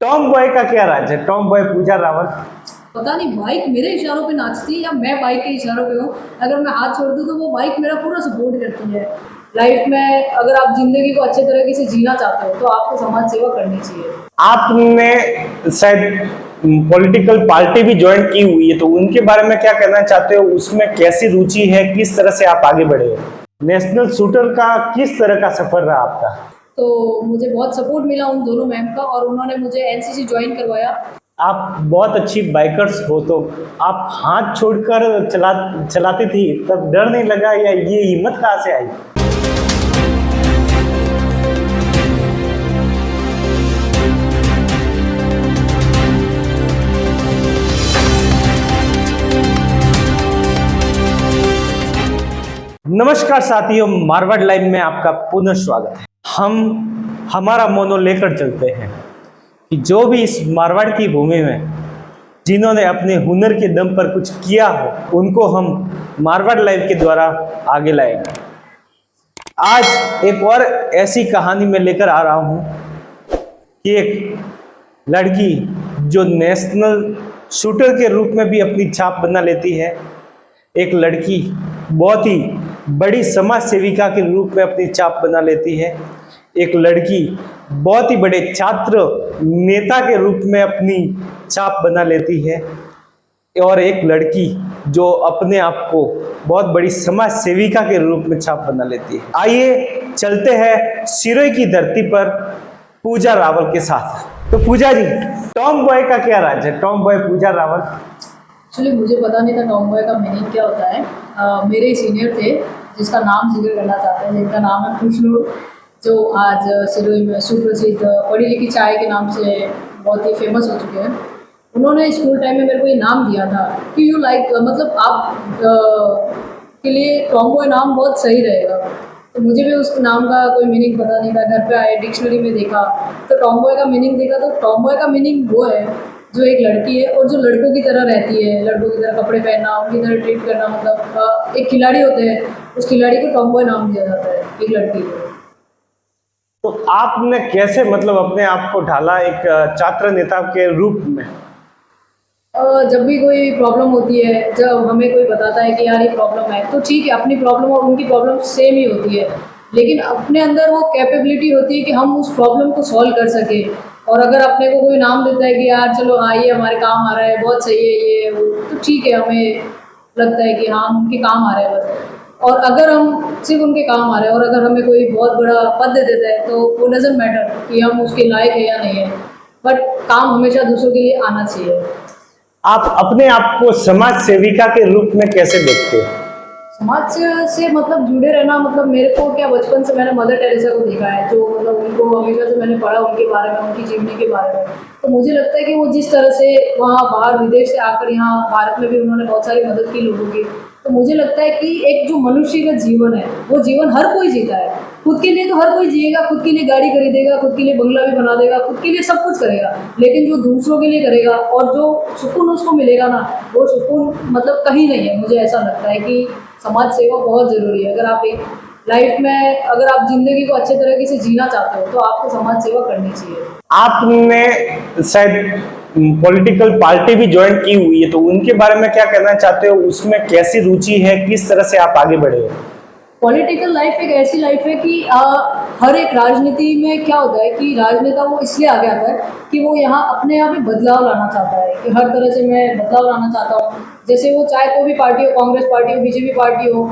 Tom boy का क्या राज है? टॉम बॉय पूजा रावत। पता नहीं बाइक मेरे इशारों पे नाचती है या मैं बाइक के इशारों पे हूँ। अगर मैं हाथ छोड़ दूँ तो वो बाइक मेरा पूरा सपोर्ट करती है। लाइफ में अगर आप जिंदगी को अच्छे तरीके से जीना चाहते हो तो आपको समाज सेवा करनी चाहिए। आपने शायद पॉलिटिकल पार्टी भी ज्वाइन की हुई है, तो उनके बारे में क्या कहना चाहते हो? उसमें कैसी रुचि है, किस तरह से आप आगे बढ़े हो? नेशनल शूटर का किस तरह का सफर रहा आपका? तो मुझे बहुत सपोर्ट मिला उन दोनों मैम का और उन्होंने मुझे एनसीसी ज्वाइन करवाया। आप बहुत अच्छी बाइकर्स हो, तो आप हाथ छोड़कर चलाती थी, तब डर नहीं लगा या ये हिम्मत कहाँ से आई? नमस्कार साथियों, मारवाड़ लाइव में आपका पुनः स्वागत है। हम हमारा मोनो लेकर चलते हैं कि जो भी इस मारवाड़ की भूमि में जिन्होंने अपने हुनर के दम पर कुछ किया हो, उनको हम मारवाड़ लाइव के द्वारा आगे लाएंगे। आज एक और ऐसी कहानी में लेकर आ रहा हूं कि एक लड़की जो नेशनल शूटर के रूप में भी अपनी छाप बना लेती है, एक लड़की बहुत ही बड़ी समाज सेविका के रूप में अपनी छाप बना लेती है, एक लड़की बहुत ही बड़े छात्र नेता के रूप में अपनी छाप बना लेती है, और एक लड़की जो अपने आप को बहुत बड़ी समाज सेविका के रूप में छाप बना लेती है। आइए चलते हैं सिरोही की धरती पर पूजा रावल के साथ। तो पूजा जी, टॉम बॉय का क्या राज है? टॉम बॉय पूजा रावल। एक्चुअली मुझे पता नहीं था टॉम बॉय का मीनिंग क्या होता है। मेरे सीनियर थे जिसका नाम जिक्र करना चाहते हैं, जिनका नाम है खुशनूर, जो आज सिरोही में सुप्रसिद्ध पढ़ी लिखी चाय के नाम से बहुत ही फेमस हो चुके हैं। उन्होंने स्कूल टाइम में मेरे को ये नाम दिया था कि यू लाइक, मतलब आप के लिए टॉम बॉय नाम बहुत सही रहेगा। तो मुझे भी उस नाम का कोई मीनिंग पता नहीं था। घर पे आए, डिक्शनरी में देखा तो टॉम बॉय का मीनिंग देखा, तो टॉम बॉय का मीनिंग वो है जो एक लड़की है और जो लड़कों की तरह रहती है, लड़कों की तरह कपड़े पहनना, उनकी तरह ट्रीट करना। मतलब एक खिलाड़ी होते हैं, उस खिलाड़ी को टॉम बॉय नाम दिया जाता है एक लड़की को। तो आपने कैसे मतलब अपने आप को ढाला एक छात्र नेता के रूप में? जब भी कोई प्रॉब्लम होती है, जब हमें कोई बताता है कि यार ये प्रॉब्लम है, तो ठीक है, अपनी प्रॉब्लम और उनकी प्रॉब्लम सेम ही होती है, लेकिन अपने अंदर वो कैपेबिलिटी होती है कि हम उस प्रॉब्लम को सॉल्व कर सके। और अगर अपने को कोई नाम देता है कि यार चलो हाँ ये हमारे काम आ रहा है, बहुत सही है ये वो, तो ठीक है, हमें लगता है कि हाँ उनके काम आ रहा है बस। और अगर हम सिर्फ उनके काम आ रहे हैं और अगर हमें कोई बहुत बड़ा पद दे देता है तो वो डजंट मैटर कि हम उसके लायक है या नहीं है, बट काम हमेशा दूसरों के लिए आना चाहिए। आप अपने आप को समाज सेविका के रूप में कैसे देखते हो? समाज से मतलब जुड़े रहना, मतलब मेरे को क्या, बचपन से मैंने मदर टेरेसा को देखा है, जो मतलब उनको हमेशा से मैंने पढ़ा उनके बारे में, उनकी जीवनी के बारे में। तो मुझे लगता है कि वो जिस तरह से वहाँ बाहर विदेश से आकर यहाँ भारत में भी उन्होंने बहुत सारी मदद की लोगों की। तो मुझे लगता है कि एक जो मनुष्य का जीवन है, वो जीवन हर कोई जीता है। खुद के लिए तो हर कोई जिएगा, खुद के लिए गाड़ी खरीदेगा, खुद के लिए बंगला भी बना देगा, खुद के लिए सब कुछ करेगा, लेकिन जो दूसरों के लिए करेगा और जो सुकून उसको मिलेगा ना, वो सुकून मतलब कहीं नहीं है। मुझे ऐसा लगता है कि समाज सेवा बहुत ज़रूरी है। अगर आप एक लाइफ में अगर आप जिंदगी को अच्छे तरीके से जीना चाहते हो तो आपको समाज सेवा करनी चाहिए। आपने शायद पॉलिटिकल पार्टी भी ज्वाइन की हुई है, तो उनके बारे में क्या कहना चाहते हो? उसमें कैसी रुचि है, किस तरह से आप आगे बढ़े हो? पॉलिटिकल लाइफ एक ऐसी लाइफ है कि हर एक राजनीति में क्या होता है कि राजनेता वो इसलिए आगे आता है कि वो यहाँ अपने यहाँ पे बदलाव लाना चाहता है, कि हर तरह से मैं बदलाव लाना चाहता हूँ। जैसे वो चाहे कोई भी पार्टी हो, कांग्रेस पार्टी हो, बीजेपी पार्टी हो,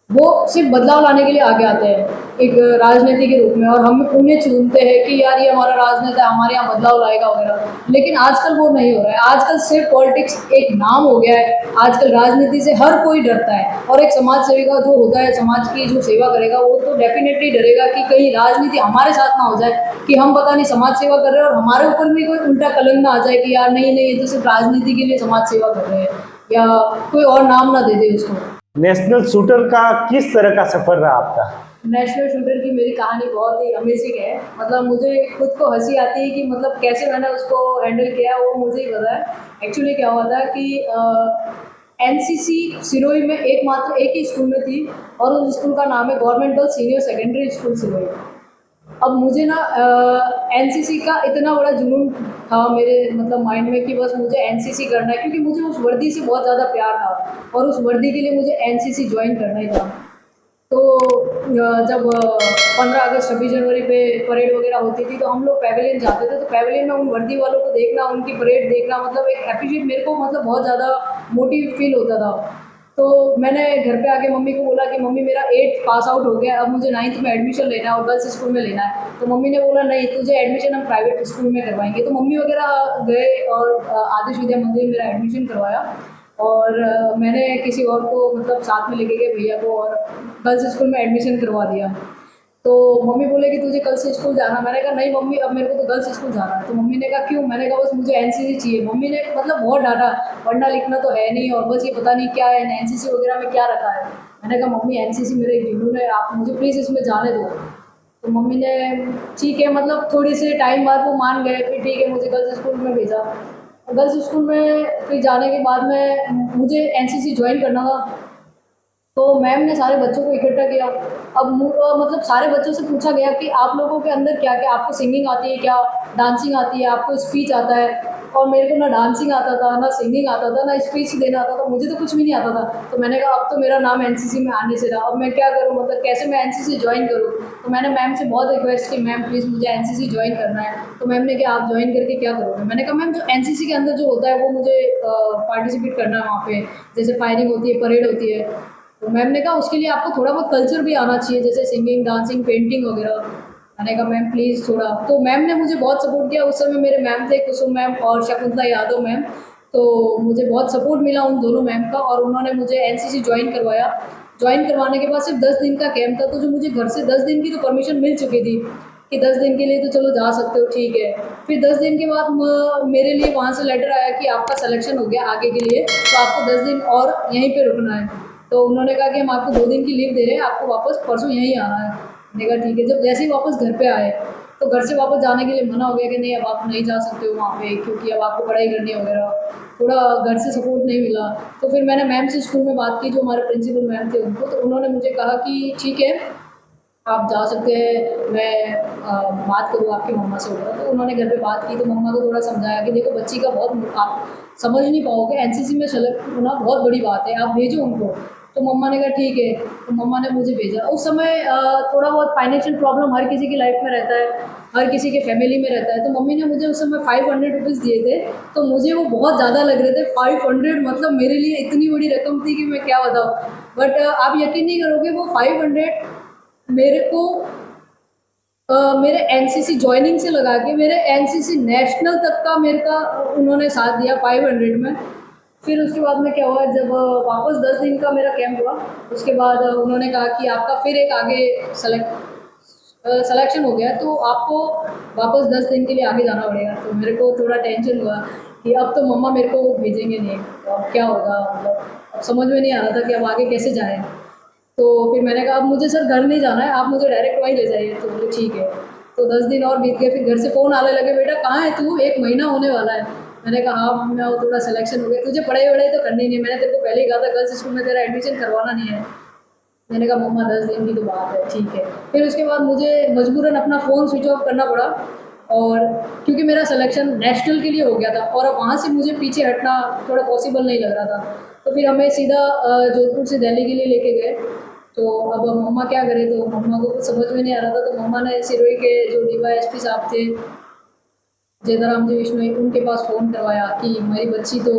वो सिर्फ बदलाव लाने के लिए आगे आते हैं एक राजनीति के रूप में, और हम उन्हें चुनते हैं कि यार ये हमारा राजनेता है, हमारे यहाँ बदलाव लाएगा वगैरह। लेकिन आजकल वो नहीं हो रहा है। आजकल सिर्फ पॉलिटिक्स एक नाम हो गया है। आजकल राजनीति से हर कोई डरता है, और एक समाज सेविका जो होता है, समाज की जो सेवा करेगा, वो तो डेफिनेटली डरेगा कि कहीं राजनीति हमारे साथ ना हो जाए, कि हम पता नहीं समाज सेवा कर रहे हैं और हमारे ऊपर भी कोई उल्टा कलंक ना आ जाए कि यार नहीं ये तो सिर्फ राजनीति के लिए समाज सेवा कर रहे हैं, या कोई और नाम ना दे दे उसको। नेशनल शूटर का किस तरह का सफर रहा आपका? नेशनल शूटर की मेरी कहानी बहुत ही अमेजिंग है। मतलब मुझे खुद को हंसी आती है कि मतलब कैसे मैंने उसको हैंडल किया, वो मुझे ही पता है। एक्चुअली क्या हुआ था कि एनसीसी सिरोही में एक ही स्कूल में थी, और उस स्कूल का नाम है government girls senior secondary school Sirohi. अब मुझे ना एनसीसी का इतना बड़ा जुनून था मेरे मतलब माइंड में कि बस मुझे एनसीसी करना है, क्योंकि मुझे उस वर्दी से बहुत ज़्यादा प्यार था और उस वर्दी के लिए मुझे एनसीसी ज्वाइन करना ही था। तो जब 15 अगस्त 26 जनवरी पे परेड वगैरह होती थी तो हम लोग पैवेलियन जाते थे, तो पैवेलियन में उन वर्दी वालों को देखना, उनकी परेड देखना, मतलब एक एप्रिशिएट मेरे को मतलब बहुत ज़्यादा मोटिव फील होता था। तो मैंने घर पे आके मम्मी को बोला कि मम्मी मेरा 8th पास आउट हो गया, अब मुझे 9th में एडमिशन लेना है और गर्ल्स स्कूल में लेना है। तो मम्मी ने बोला नहीं, तुझे एडमिशन हम प्राइवेट स्कूल में करवाएंगे। तो मम्मी वगैरह गए और आदर्श विद्या मंदिर में मेरा एडमिशन करवाया और मैंने किसी और को मतलब साथ में लेके गए भैया को और गर्ल्स स्कूल में एडमिशन करवा दिया। तो मम्मी बोले कि तुझे गर्ल्स स्कूल जाना, मैंने कहा नहीं मम्मी अब मेरे को तो गर्ल्स स्कूल जाना है। तो मम्मी ने कहा क्यों, मैंने कहा बस मुझे एनसीसी चाहिए। मम्मी ने मतलब बहुत डांटा, पढ़ना लिखना तो है नहीं और बस ये पता नहीं क्या है एनसीसी वगैरह में क्या रखा है। मैंने कहा मम्मी एनसीसी मेरा एक जुनून है, आप मुझे प्लीज़ इसमें जाने दो। तो मम्मी ने ठीक है मतलब थोड़ी से टाइम बाद वो मान गए, फिर ठीक है मुझे गर्ल्स स्कूल में भेजा। गर्ल्स स्कूल में फिर जाने के बाद में मुझे एनसीसी ज्वाइन करना था। तो मैम ने सारे बच्चों को इकट्ठा किया। अब मतलब सारे बच्चों से पूछा गया कि आप लोगों के अंदर क्या क्या, आपको सिंगिंग आती है क्या, डांसिंग आती है, आपको स्पीच आता है। और मेरे को ना डांसिंग आता था, ना सिंगिंग आता था, ना स्पीच देना आता था, मुझे तो कुछ भी नहीं आता था। तो मैंने कहा अब तो मेरा नाम एनसीसी में आने से रहा, अब मैं क्या करूँ, मतलब कैसे मैं एनसीसी ज्वाइन करूँ। तो मैंने मैम से बहुत रिक्वेस्ट की, मैम प्लीज़ मुझे एनसीसी ज्वाइन करना है। तो मैम ने कहा आप ज्वाइन करके क्या करोगे। मैंने कहा मैम जो एनसीसी के अंदर जो होता है वो मुझे पार्टिसिपेट करना है वहाँ पे, जैसे फायरिंग होती है, परेड होती है। तो मैम ने कहा उसके लिए आपको थोड़ा बहुत कल्चर भी आना चाहिए, जैसे सिंगिंग, डांसिंग, पेंटिंग वगैरह। मैंने कहा मैम प्लीज़ थोड़ा। तो मैम ने मुझे बहुत सपोर्ट किया। उस समय मेरे मैम थे कुसुम मैम और शकुंतला यादव मैम। तो मुझे बहुत सपोर्ट मिला उन दोनों मैम का और उन्होंने मुझे एनसीसी ज्वाइन करवाया। ज्वाइन करवाने के बाद सिर्फ 10 दिन का कैंप था, तो जो मुझे घर से 10 दिन की तो परमिशन मिल चुकी थी कि 10 दिन के लिए तो चलो जा सकते हो, ठीक है। फिर 10 दिन के बाद मेरे लिए वहाँ से लेटर आया कि आपका सिलेक्शन हो गया आगे के लिए, तो आपको 10 दिन और यहीं पे रुकना है। तो उन्होंने कहा कि हम आपको 2 दिन की लीव दे रहे हैं, आपको वापस परसों यहीं आना है। मैंने कहा ठीक है। जब जैसे ही वापस घर पे आए तो घर से वापस जाने के लिए मना हो गया कि नहीं अब आप नहीं जा सकते हो वहाँ पे, क्योंकि अब आपको पढ़ाई करनी है वगैरह। थोड़ा घर से सपोर्ट नहीं मिला। तो फिर मैंने मैम से स्कूल में बात की, जो हमारे प्रिंसिपल मैम थे उनको। तो उन्होंने मुझे कहा कि ठीक है आप जा सकते हैं, मैं बात करूँ आपकी मम्मा से वगैरह। तो उन्होंने घर पे बात की, तो मम्मा को थोड़ा समझाया कि देखो बच्ची का बहुत आप समझ नहीं पाओगे, एनसीसी में सेलेक्ट होना बहुत बड़ी बात है, आप भेजो उनको। तो मम्मा ने कहा ठीक है। तो मम्मा ने मुझे भेजा। उस समय थोड़ा बहुत फाइनेंशियल प्रॉब्लम हर किसी की लाइफ में रहता है, हर किसी के फैमिली में रहता है। तो मम्मी ने मुझे उस समय 500 रुपीज़ दिए थे। तो मुझे वो बहुत ज़्यादा लग रहे थे। 500 मतलब मेरे लिए इतनी बड़ी रकम थी कि मैं क्या बताऊँ। बट आप यकीन नहीं करोगे, वो 500 मेरे को मेरे एनसीसी ज्वाइनिंग से लगा के मेरे एनसीसी नेशनल तक का मेरे का उन्होंने साथ दिया 500 में। फिर उसके बाद में क्या हुआ, जब वापस 10 दिन का मेरा कैंप हुआ, उसके बाद उन्होंने कहा कि आपका फिर एक आगे सिलेक्शन हो गया, तो आपको वापस 10 दिन के लिए आगे जाना पड़ेगा। तो मेरे को थोड़ा टेंशन हुआ कि अब तो मम्मा मेरे को भेजेंगे नहीं, तो अब क्या होगा, मतलब अब समझ में नहीं आ रहा था कि अब आगे कैसे जाएँ। तो फिर मैंने कहा अब मुझे सर घर नहीं जाना है, आप मुझे डायरेक्ट वहीं ले जाइए। तो बोले ठीक है। तो 10 दिन और बीत गए। फिर घर से फ़ोन आने लगे, बेटा कहाँ है तू, 1 महीना होने वाला है। मैंने कहा हाँ मम्मी वो थोड़ा सिलेक्शन हो गया, तुझे पढ़ाई वढ़ाई तो करनी नहीं है, मैंने तेरे को पहले ही कहा था गर्ल्स स्कूल में तेरा एडमिशन करवाना नहीं है। मैंने कहा मम्मा 10 दिन की तो बात है, ठीक है। फिर उसके बाद मुझे मजबूरन अपना फ़ोन स्विच ऑफ करना पड़ा, और क्योंकि मेरा सिलेक्शन नेशनल के लिए हो गया था और अब वहाँ से मुझे पीछे हटना थोड़ा पॉसिबल नहीं लग रहा था। तो फिर हमें सीधा जोधपुर से दिल्ली के लिए लेके गए। तो अब मम्मा क्या करें, तो मम्मा को कुछ समझ में नहीं आ रहा था। तो मम्मा ने सिरोही के जो DYSP साहब थे, जयराम जी विश्नोई, उनके पास फ़ोन करवाया कि मेरी बच्ची तो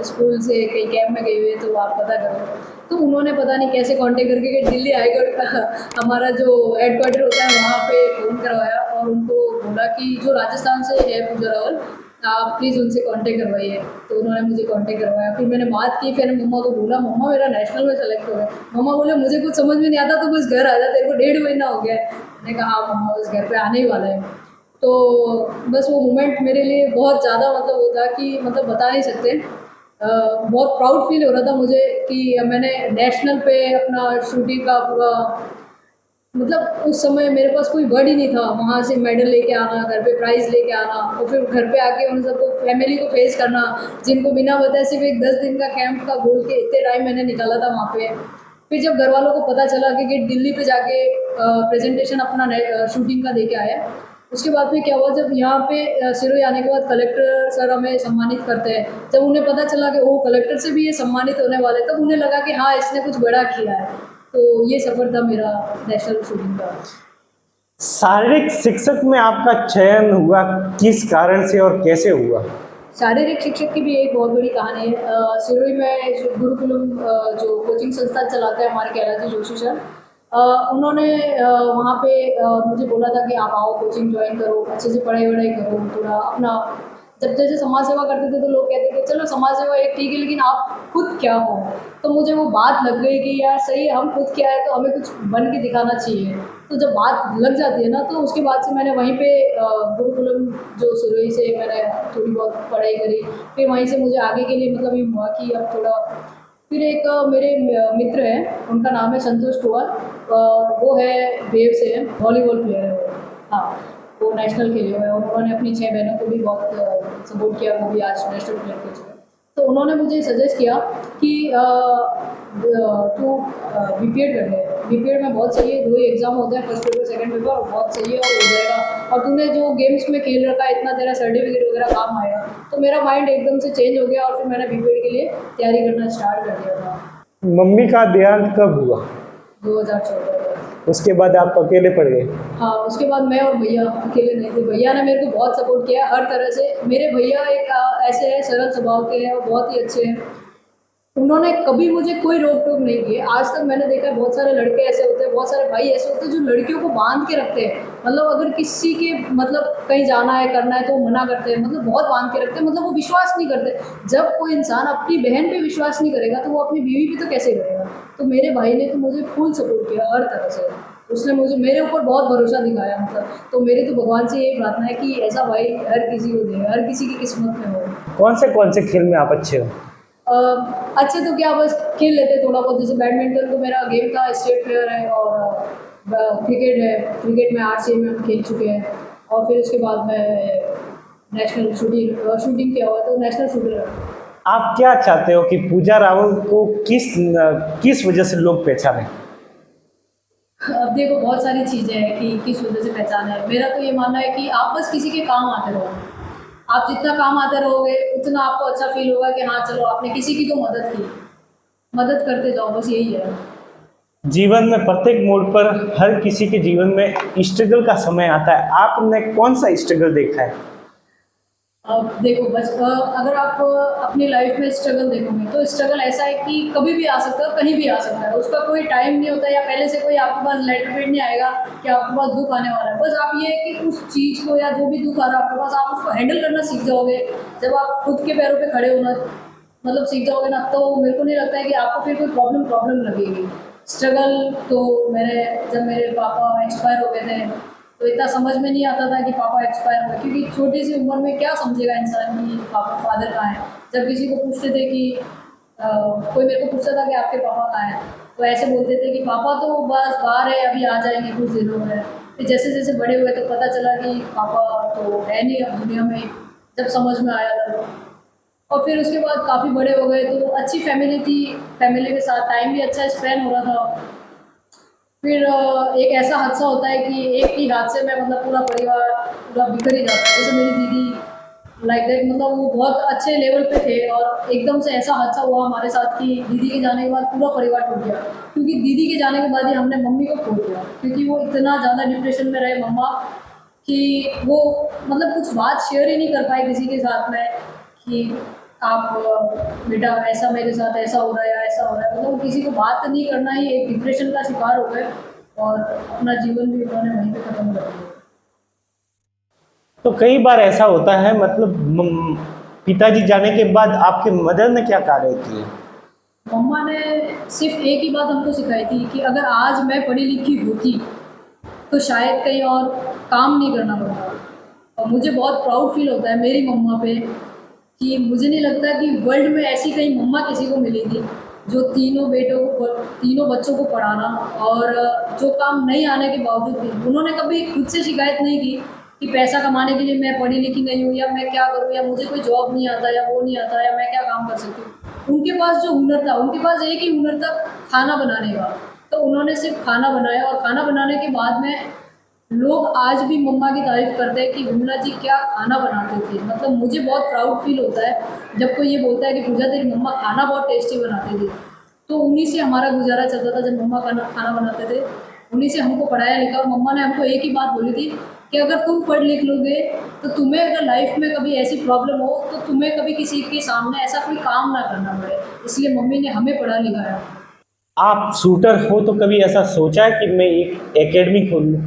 स्कूल से कहीं कैंप में गई हुई है, तो आप पता करो। तो उन्होंने पता नहीं कैसे कांटेक्ट करके कि दिल्ली हाईकोर्ट हमारा जो हेडक्वार्टर होता है वहाँ पे फ़ोन करवाया और उनको बोला कि जो राजस्थान से है पूजा रावल, आप प्लीज़ उनसे कांटेक्ट करवाइए। तो उन्होंने मुझे कांटेक्ट करवाया। फिर मैंने बात की, फिर मम्मा को बोला मम्मा मेरा नेशनल में सेलेक्ट हो गया। मम्मा बोले मुझे कुछ समझ में नहीं आता, तो बस घर आ जा, तेरे को 1.5 महीना हो गया है। मैंने कहा हाँ मम्मा बस घर पे आने ही वाला है। तो बस वो मोमेंट मेरे लिए बहुत ज़्यादा मतलब होता कि मतलब बता नहीं सकते। बहुत प्राउड फील हो रहा था मुझे कि मैंने नेशनल पे अपना शूटिंग का पूरा, मतलब उस समय मेरे पास कोई वर्ड ही नहीं था। वहाँ से मेडल लेके आना, घर पे प्राइज़ लेके आना और फिर घर पे आके उन सबको फैमिली को फेस करना, जिनको बिना बताए सिर्फ एक 10 दिन का कैंप का बोल के इतने टाइम मैंने निकाला था वहाँ पे। फिर जब घर वालों को पता चला कि दिल्ली पे जाके प्रेजेंटेशन अपना शूटिंग का दे के आया, उसके बाद में क्या हुआ, जब यहाँ पे सिरोही आने के बाद कलेक्टर सर हमें सम्मानित करते हैं, जब उन्हें पता चला कि वो कलेक्टर से भी ये सम्मानित होने वाले, तब उन्हें लगा कि हाँ इसने कुछ बड़ा किया है। तो ये सफ़र था मेरा नेशनल शूटिंग का। शारीरिक शिक्षक में आपका चयन हुआ किस कारण से और कैसे हुआ? शारीरिक शिक्षक की भी एक बहुत बड़ी कहानी है। सिरोही में जो गुरुकुलम जो कोचिंग संस्था चलाते हैं हमारे कैलाश जोशी सर, उन्होंने वहाँ पे मुझे बोला था कि आप आओ कोचिंग ज्वाइन करो, अच्छे से पढ़ाई वढ़ाई करो, थोड़ा अपना, जब जैसे समाज सेवा करते थे तो लोग कहते थे चलो समाज सेवा एक ठीक है, लेकिन आप खुद क्या हो। तो मुझे वो बात लग गई कि यार सही है, हम खुद क्या है तो हमें कुछ बन के दिखाना चाहिए। तो जब बात लग जाती है ना, तो उसके बाद से मैंने वहीं पे गुरुकुलम जो सिरोही से मैंने थोड़ी बहुत पढ़ाई करी। फिर वहीं से मुझे आगे के लिए मतलब ये हुआ कि अब थोड़ा, फिर एक मेरे मित्र हैं, उनका नाम है संतोष कुमार, वो है देव से है, वॉलीबॉल प्लेयर है वो। हाँ, वो नेशनल खेले हुए हैं और उन्होंने अपनी 6 बहनों को भी बहुत सपोर्ट किया, वो भी आज नेशनल प्लेयर कोच है। तो उन्होंने मुझे सजेस्ट किया कि तू बीपीएड कर ले, बीपीएड में बहुत सही है, 2 ही एग्जाम होते हैं, फर्स्ट पेपर सेकंड पेपर, और बहुत सही है और हो जाएगा, और तूने जो गेम्स में खेल रखा है इतना, तेरा सर्टिफिकेट वगैरह काम आएगा। तो मेरा माइंड एकदम से चेंज हो गया और फिर मैंने बीपीएड के लिए तैयारी करना स्टार्ट कर दिया था। मम्मी का देहांत कब हुआ? 2014 में। उसके बाद आप अकेले पड़ गए? हाँ, उसके बाद मैं और भैया अकेले नहीं थे, भैया ने मेरे को बहुत सपोर्ट किया हर तरह से। मेरे भैया एक ऐसे हैं, सरल स्वभाव के हैं और बहुत ही अच्छे हैं, उन्होंने कभी मुझे कोई रोक टोक नहीं की। आज तक मैंने देखा है बहुत सारे लड़के ऐसे होते हैं, बहुत सारे भाई ऐसे होते हैं जो लड़कियों को बांध के रखते हैं, मतलब अगर किसी के मतलब कहीं जाना है करना है तो वो मना करते हैं, मतलब बहुत बांध के रखते हैं, मतलब वो विश्वास नहीं करते। जब कोई इंसान अपनी बहन पे विश्वास नहीं करेगा तो वो अपनी बीवी पे तो कैसे करेगा। तो मेरे भाई ने तो मुझे फुल सपोर्ट किया हर तरह से, उसने मुझे मेरे ऊपर बहुत भरोसा दिखाया, मतलब। तो मेरी तो भगवान से यही प्रार्थना है कि ऐसा भाई हर किसी को दे, हर किसी की किस्मत में हो। कौन से खेल में आप अच्छे हो? अच्छे तो क्या, बस खेल लेते थोड़ा बहुत, जैसे बैडमिंटन तो मेरा गेम था, स्टेट प्लेयर है, और क्रिकेट है, क्रिकेट में आरसीए में हम खेल चुके हैं, और फिर उसके बाद में नेशनल शूटिंग किया हुआ, तो नेशनल शूटर है। आप क्या चाहते हो कि पूजा रावल को किस वजह से लोग पहचाने? अब देखो बहुत सारी चीज़ें हैं कि किस वजह से पहचान है। मेरा तो ये मानना है कि आप बस किसी के काम आते रहो, आप जितना काम आते रहोगे उतना आपको अच्छा फील होगा कि हाँ चलो आपने किसी की तो मदद की, मदद करते जाओ, बस यही है। जीवन में प्रत्येक मोड़ पर हर किसी के जीवन में स्ट्रगल का समय आता है, आपने कौन सा स्ट्रगल देखा है? अब देखो बस अगर आप अपनी लाइफ में स्ट्रगल देखोगे तो स्ट्रगल ऐसा है कि कभी भी आ सकता है, कहीं भी आ सकता है, उसका कोई टाइम नहीं होता, या पहले से कोई आपके पास लेटर पेड नहीं आएगा कि आपके पास दुख आने वाला है। बस आप ये है कि उस चीज़ को या जो भी दुख आ रहा है आपके पास, आप उसको हैंडल करना सीख जाओगे। जब आप खुद के पैरों पर खड़े होना मतलब सीख जाओगे ना, तो मेरे को नहीं लगता है कि आपको फिर कोई प्रॉब्लम लगेगी। स्ट्रगल तो जब मेरे पापा एक्सपायर हो गए थे तो इतना समझ में नहीं आता था कि पापा एक्सपायर हुए, क्योंकि छोटी सी उम्र में क्या समझेगा इंसान कि पापा फादर कहाँ है। जब किसी को पूछते थे कि कोई मेरे को पूछता था कि आपके पापा कहाँ हैं, तो ऐसे बोलते थे कि पापा तो बस बाहर है, अभी आ जाएंगे कुछ दिनों में। फिर जैसे जैसे बड़े हुए तो पता चला कि पापा तो है नहीं अब दुनिया में, जब समझ में आया था। और फिर उसके बाद काफ़ी बड़े हो गए तो अच्छी फैमिली थी, फैमिली के साथ टाइम भी अच्छा स्पेंड हो रहा था। फिर एक ऐसा हादसा होता है कि एक ही हादसे में मतलब पूरा परिवार पूरा बिखर ही जाता है। जैसे मेरी दीदी लाइक दैट, मतलब वो बहुत अच्छे लेवल पे थे और एकदम से ऐसा हादसा हुआ हमारे साथ कि दीदी के जाने के बाद पूरा परिवार टूट गया। क्योंकि दीदी के जाने के बाद ही हमने मम्मी को खो दिया, क्योंकि वो इतना ज़्यादा डिप्रेशन में रहे मम्मा कि वो मतलब कुछ बात शेयर ही नहीं कर पाए किसी के साथ में कि आप बेटा ऐसा मेरे साथ ऐसा हो रहा है या ऐसा हो रहा है, मतलब किसी को बात नहीं करना ही एक डिप्रेशन का शिकार हो गए और अपना जीवन भी उन्होंने वहीं पे ख़त्म कर दिया। तो कई बार ऐसा होता है, मतलब पिताजी जाने के बाद आपके मदर ने क्या कार्य किए? मम्मा ने सिर्फ एक ही बात हमको सिखाई थी कि अगर आज मैं पढ़ी लिखी होती तो शायद कहीं और काम नहीं करना पड़ता। और मुझे बहुत प्राउड फील होता है मेरी मम्मा पे कि मुझे नहीं लगता कि वर्ल्ड में ऐसी कहीं मम्मा किसी को मिलेगी जो तीनों बच्चों को पढ़ाना, और जो काम नहीं आने के बावजूद भी उन्होंने कभी खुद से शिकायत नहीं की कि पैसा कमाने के लिए मैं पढ़ी लिखी नहीं हूँ या मैं क्या करूँ या मुझे कोई जॉब नहीं आता या वो नहीं आता या मैं क्या काम कर सकती हूँ। उनके पास जो हुनर था, उनके पास एक ही हुनर था, खाना बनाने का। तो उन्होंने सिर्फ खाना बनाया, और खाना बनाने के बाद में लोग आज भी मम्मा की तारीफ करते हैं कि विमला जी क्या खाना बनाते थे। मतलब मुझे बहुत प्राउड फील होता है जब कोई ये बोलता है कि पूजा तेरी मम्मा खाना बहुत टेस्टी बनाती थी। तो उन्हीं से हमारा गुजारा चलता था जब मम्मा खाना बनाते थे, उन्हीं से हमको पढ़ाया लिखा। और मम्मा ने हमको एक ही बात बोली थी कि अगर तुम पढ़ लिख लोगे तो तुम्हें अगर लाइफ में कभी ऐसी प्रॉब्लम हो तो तुम्हें कभी किसी के सामने ऐसा कोई काम ना करना पड़े। इसलिए मम्मी ने हमें पढ़ा लिखाया। आप शूटर हो तो कभी ऐसा सोचा है कि मैं एक एकेडमी खोल लूँ?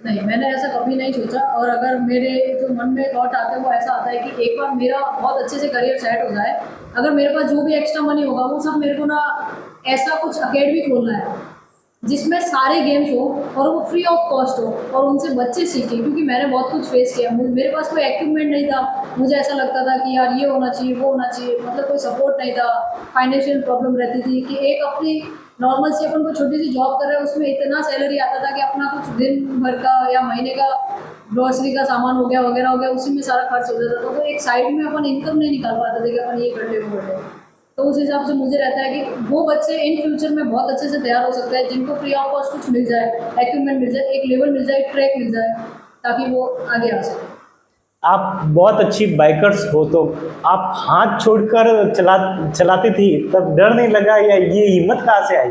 नहीं, मैंने ऐसा कभी नहीं सोचा। और अगर मेरे जो मन में थॉट आता है वो ऐसा आता है कि एक बार मेरा बहुत अच्छे से करियर सेट हो जाए, अगर मेरे पास जो भी एक्स्ट्रा मनी होगा वो सब मेरे को ना ऐसा कुछ अकेडमी खोलना है जिसमें सारे गेम्स हो और वो फ्री ऑफ कॉस्ट हो और उनसे बच्चे सीखें। क्योंकि मैंने बहुत कुछ फेस किया, मेरे पास कोई इक्विपमेंट नहीं था। मुझे ऐसा लगता था कि यार ये होना चाहिए, वो होना चाहिए, मतलब कोई सपोर्ट नहीं था। फाइनेंशियल प्रॉब्लम रहती थी कि एक अपनी नॉर्मल से अपन को छोटी सी जॉब कर रहे हैं, उसमें इतना सैलरी आता था कि अपना कुछ दिन भर का या महीने का ग्रोसरी का सामान हो गया वगैरह हो गया, उसी में सारा खर्च हो जाता था। तो एक साइड में अपन इनकम नहीं निकाल पाते थे कि अपन ये कर ले वो कर ले। तो उस हिसाब से मुझे रहता है कि वो बच्चे इन फ्यूचर में बहुत अच्छे से तैयार हो सकते हैं जिनको फ्री ऑफ कॉस्ट कुछ मिल जाए, इक्विपमेंट मिल जाए, एक लेवल मिल जाए, एक ट्रैक मिल जाए, ताकि वो आगे आ सके। आप बहुत अच्छी बाइकर्स हो, तो आप हाथ छोड़कर चलाती थी, तब डर नहीं लगा या ये हिम्मत कहाँ से आई?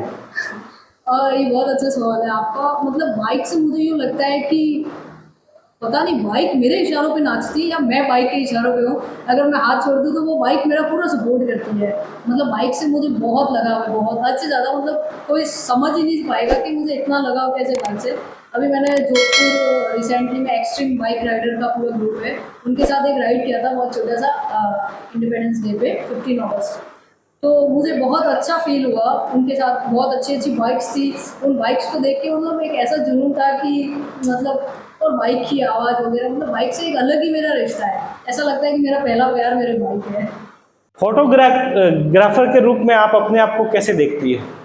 ये बहुत अच्छा सवाल है आपका। मतलब बाइक से मुझे यूँ लगता है कि पता नहीं बाइक मेरे इशारों पे नाचती है या मैं बाइक के इशारों पे हूँ। अगर मैं हाथ छोड़ दूँ तो वो बाइक मेरा पूरा सपोर्ट करती है। मतलब बाइक से मुझे बहुत लगाव है, बहुत हद से ज़्यादा। मतलब कोई समझ ही नहीं पाएगा कि मुझे इतना लगाव कैसे बाइक से। अभी मैंने जोधपुर रिसेंटली में एक्सट्रीम बाइक राइडर का पूरा ग्रुप है, उनके साथ एक राइड किया था बहुत छोटा सा इंडिपेंडेंस डे पे 15 अगस्त। तो मुझे बहुत अच्छा फील हुआ, उनके साथ बहुत अच्छी अच्छी बाइक्स थी। उन बाइक्स को देख के मतलब एक ऐसा जुनून था कि मतलब, और बाइक की आवाज़ वगैरह, मतलब बाइक से एक अलग ही मेरा रिश्ता है। ऐसा लगता है कि मेरा पहला प्यार मेरे बाइक है। फोटोग्राफर के रूप में आप अपने आप को कैसे देखती है?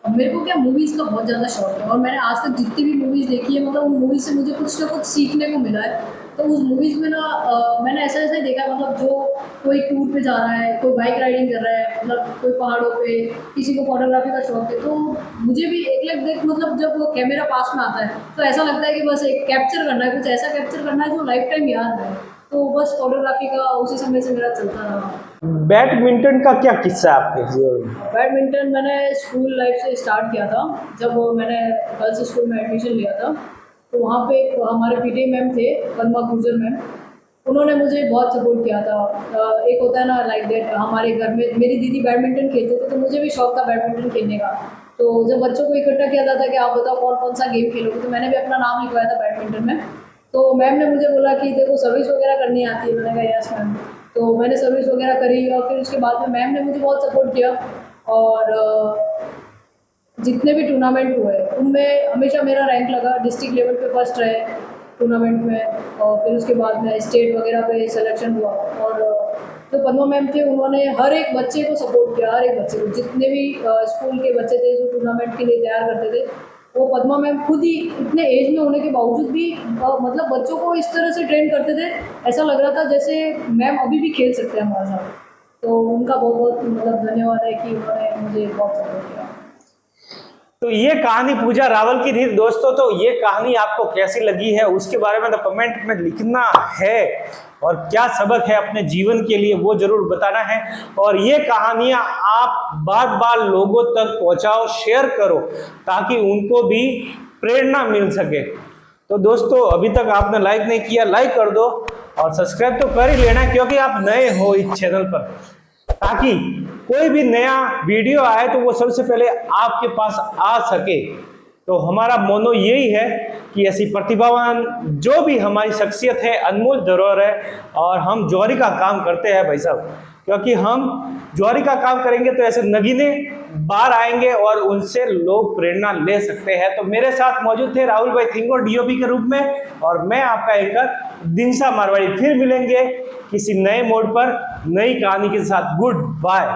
और मेरे को क्या मूवीज़ का बहुत ज़्यादा शौक है, और मैंने आज तक जितनी भी मूवीज़ देखी है मतलब उन मूवीज़ से मुझे कुछ ना कुछ सीखने को मिला है। तो उस मूवीज़ में ना मैंने ऐसा ऐसा ही देखा है, मतलब जो कोई टूर पे जा रहा है, कोई बाइक राइडिंग कर रहा है, मतलब कोई पहाड़ों पे, किसी को फोटोग्राफी का शौक है, तो मुझे भी एक लग देख, मतलब जब वो कैमरा पास में आता है तो ऐसा लगता है कि बस एक कैप्चर करना है, कुछ ऐसा कैप्चर करना है जो लाइफ टाइम याद रहे। तो बस फोटोग्राफी का उसी समय से मेरा चलता रहा। बैडमिंटन का क्या किस्सा है आपके जीवन में? बैडमिंटन मैंने स्कूल लाइफ से स्टार्ट किया था। जब मैंने गर्ल्स स्कूल में एडमिशन लिया था तो वहाँ पे हमारे पीटी मैम थे, पद्मा गुर्जर मैम, उन्होंने मुझे बहुत सपोर्ट किया था। एक होता है ना लाइक दैट, हमारे घर में मेरी दीदी बैडमिंटन खेलते थे तो मुझे भी शौक था बैडमिंटन खेलने का। तो जब बच्चों को इकट्ठा किया जाता कि आप बताओ कौन कौन सा गेम खेलोगे, तो मैंने भी अपना नाम लिखवाया था बैडमिंटन में। तो मैम ने मुझे बोला कि देखो सर्विस वगैरह करनी आती है, मैंने कहा यस मैम। तो मैंने सर्विस वगैरह करी और फिर उसके बाद में मैम ने मुझे बहुत सपोर्ट किया। और जितने भी टूर्नामेंट हुए उनमें हमेशा मेरा रैंक लगा, डिस्ट्रिक्ट लेवल पे फर्स्ट रहे टूर्नामेंट में, और फिर उसके बाद में स्टेट वगैरह पे सिलेक्शन हुआ। और जो पद्मा मैम थे उन्होंने हर एक बच्चे को सपोर्ट किया, हर एक बच्चे को, जितने भी स्कूल के बच्चे थे जो टूर्नामेंट के लिए तैयार करते थे, वो पद्मा मैम खुद ही इतने एज में होने के बावजूद भी मतलब बच्चों को इस तरह से ट्रेन करते थे, ऐसा लग रहा था जैसे मैम अभी भी खेल सकते हैं हमारे साथ। तो उनका बहुत बहुत मतलब धन्यवाद है कि उन्होंने मुझे बहुत सपोर्ट किया। तो ये कहानी पूजा रावल की थी दोस्तों। तो ये कहानी आपको कैसी लगी है उसके बारे में तो कमेंट में लिखना है, और क्या सबक है अपने जीवन के लिए वो जरूर बताना है। और ये कहानियां आप बार बार लोगों तक पहुंचाओ, शेयर करो, ताकि उनको भी प्रेरणा मिल सके। तो दोस्तों अभी तक आपने लाइक नहीं किया, लाइक कर दो, और सब्सक्राइब तो कर ही लेना क्योंकि आप नए हो इस चैनल पर, ताकि कोई भी नया वीडियो आए तो वो सबसे पहले आपके पास आ सके। तो हमारा मोनो यही है कि ऐसी प्रतिभावान जो भी हमारी शख्सियत है अनमोल धरोहर है, और हम जौहरी का काम करते हैं भाई साहब, क्योंकि हम जौहरी का काम करेंगे तो ऐसे नगीने बाहर आएंगे और उनसे लोग प्रेरणा ले सकते हैं। तो मेरे साथ मौजूद थे राहुल भाई थिंगोर डीओपी के रूप में, और मैं आपका एंकर दिनसा मारवाड़ी। फिर मिलेंगे किसी नए मोड पर नई कहानी के साथ। Good bye.